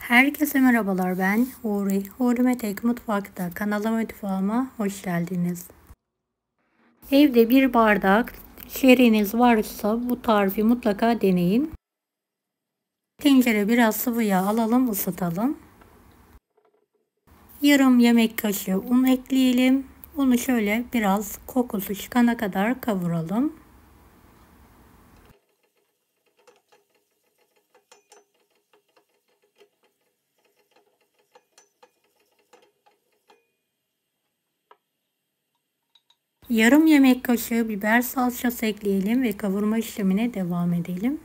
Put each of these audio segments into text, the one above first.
Herkese merhabalar, ben Huri. Huri Metek Mutfak'ta kanalıma, mutfağıma hoş geldiniz. Evde bir bardak şehriyeniz varsa bu tarifi mutlaka deneyin. Tencere biraz sıvı yağ alalım, ısıtalım. Yarım yemek kaşığı un ekleyelim. Unu şöyle biraz kokusu çıkana kadar kavuralım. Yarım yemek kaşığı biber salçası ekleyelim ve kavurma işlemine devam edelim.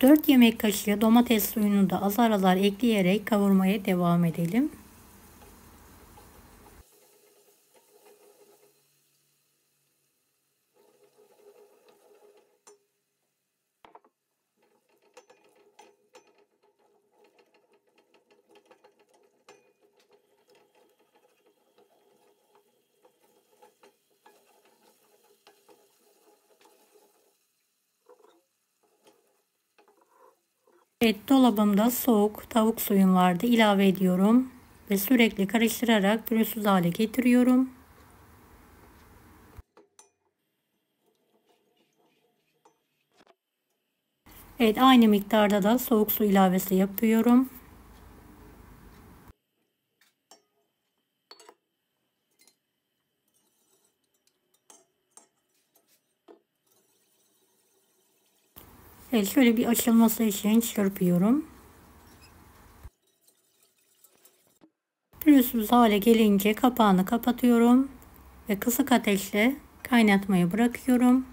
Dört yemek kaşığı domates suyunu da azar azar ekleyerek kavurmaya devam edelim. Evet, dolabımda soğuk tavuk suyum vardı. İlave ediyorum ve sürekli karıştırarak pürüzsüz hale getiriyorum. Evet, aynı miktarda da soğuk su ilavesi yapıyorum. Evet, şöyle bir açılması için çırpıyorum. Pürüzsüz hale gelince kapağını kapatıyorum ve kısık ateşle kaynatmayı bırakıyorum.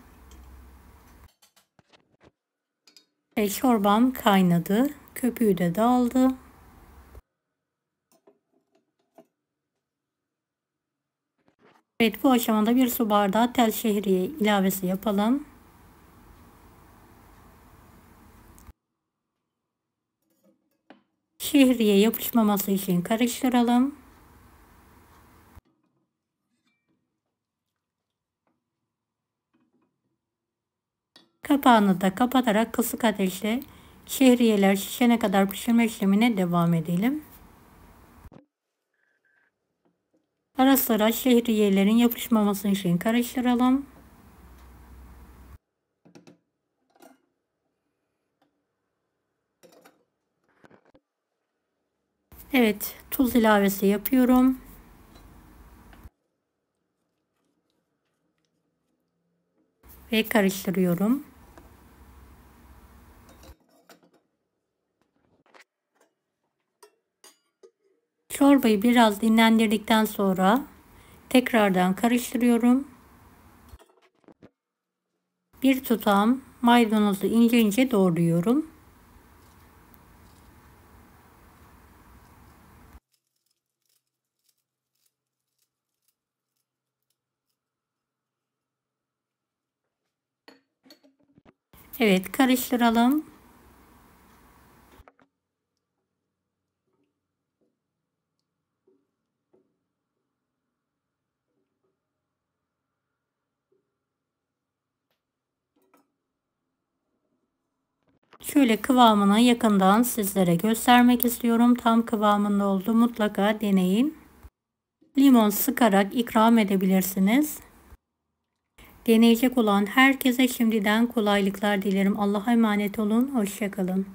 Ve çorbam kaynadı. Köpüğü de dağıldı. Evet, bu aşamada bir su bardağı tel şehriye ilavesi yapalım. Şehriye yapışmaması için karıştıralım. Kapağını da kapatarak kısık ateşte şehriyeler şişene kadar pişirme işlemine devam edelim. Ara sıra şehriyelerin yapışmaması için karıştıralım. Evet, tuz ilavesi yapıyorum. Ve karıştırıyorum. Çorbayı biraz dinlendirdikten sonra tekrardan karıştırıyorum. Bir tutam maydanozu ince ince doğruyorum. Evet, karıştıralım. Şöyle kıvamına yakından sizlere göstermek istiyorum. Tam kıvamında oldu. Mutlaka deneyin. Limon sıkarak ikram edebilirsiniz. Deneyecek olan herkese şimdiden kolaylıklar dilerim. Allah'a emanet olun. Hoşça kalın.